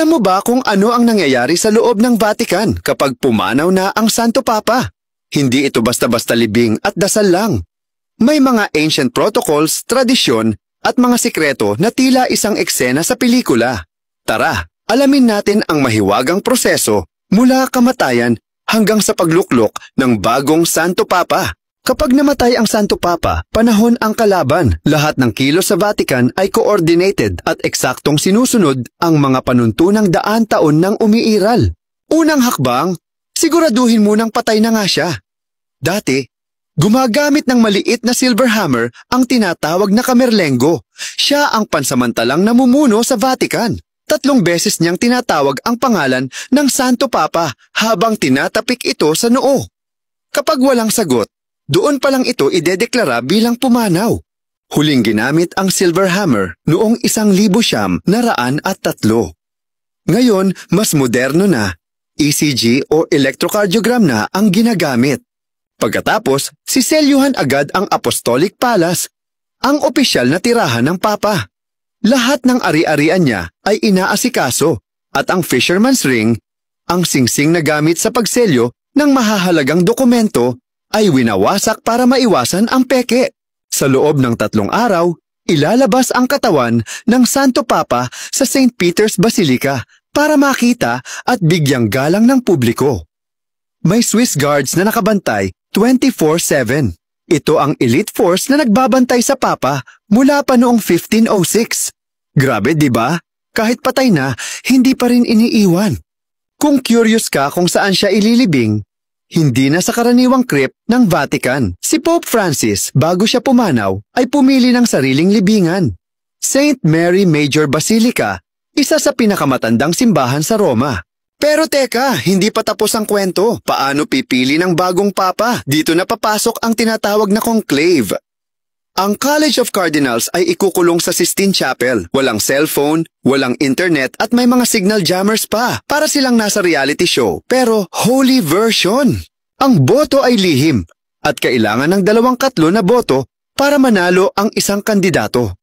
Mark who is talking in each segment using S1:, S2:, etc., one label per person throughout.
S1: Alam mo ba kung ano ang nangyayari sa loob ng Vatican kapag pumanaw na ang Santo Papa? Hindi ito basta-basta libing at dasal lang. May mga ancient protocols, tradisyon, at mga sikreto na tila isang eksena sa pelikula. Tara, alamin natin ang mahiwagang proseso mula kamatayan hanggang sa pagluklok ng bagong Santo Papa. Kapag namatay ang Santo Papa, panahon ang kalaban. Lahat ng kilos sa Vatican ay coordinated at eksaktong sinusunod ang mga panuntunang daan taon ng umiiral. Unang hakbang, siguraduhin munang patay na nga siya. Dati, gumagamit ng maliit na silver hammer ang tinatawag na kamerlengo. Siya ang pansamantalang namumuno sa Vatican. 3 beses niyang tinatawag ang pangalan ng Santo Papa habang tinatapik ito sa noo. Kapag walang sagot, doon pa lang ito idedeklara bilang pumanaw. Huling ginamit ang silver hammer noong 1903. Ngayon, mas moderno na. ECG o electrocardiogram na ang ginagamit. Pagkatapos, siselyuhan agad ang Apostolic Palace, ang opisyal na tirahan ng Papa. Lahat ng ari-arian niya ay inaasikaso at ang Fisherman's Ring, ang singsing na gamit sa pagselyo ng mahahalagang dokumento, ay winawasak para maiwasan ang peke. Sa loob ng 3 araw, ilalabas ang katawan ng Santo Papa sa St. Peter's Basilica para makita at bigyang galang ng publiko. May Swiss Guards na nakabantay 24/7. Ito ang elite force na nagbabantay sa Papa mula pa noong 1506. Grabe, di ba? Kahit patay na, hindi pa rin iniiwan. Kung curious ka kung saan siya ililibing, hindi na sa karaniwang crypt ng Vatican. Si Pope Francis, bago siya pumanaw, ay pumili ng sariling libingan. St. Mary Major Basilica, isa sa pinakamatandang simbahan sa Roma. Pero teka, hindi pa tapos ang kwento. Paano pipili ng bagong papa? Dito na papasok ang tinatawag na conclave. Ang College of Cardinals ay ikukulong sa Sistine Chapel. Walang cellphone, walang internet at may mga signal jammers pa. Para silang nasa reality show. Pero holy version. Ang boto ay lihim at kailangan ng 2/3 na boto para manalo ang isang kandidato.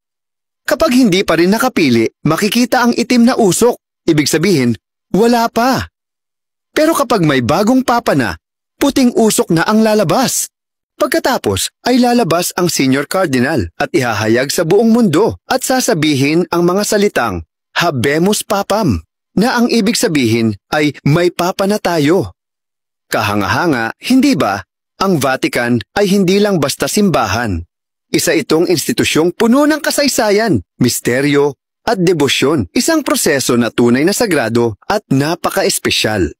S1: Kapag hindi pa rin nakapili, makikita ang itim na usok. Ibig sabihin, wala pa. Pero kapag may bagong papa na, puting usok na ang lalabas. Pagkatapos ay lalabas ang senior cardinal at ihahayag sa buong mundo at sasabihin ang mga salitang Habemus Papam na ang ibig sabihin ay may papa na tayo. Kahanga-hanga, hindi ba? Ang Vatican ay hindi lang basta simbahan. Isa itong institusyong puno ng kasaysayan, misteryo at debosyon. Isang proseso na tunay na sagrado at napaka-espesyal.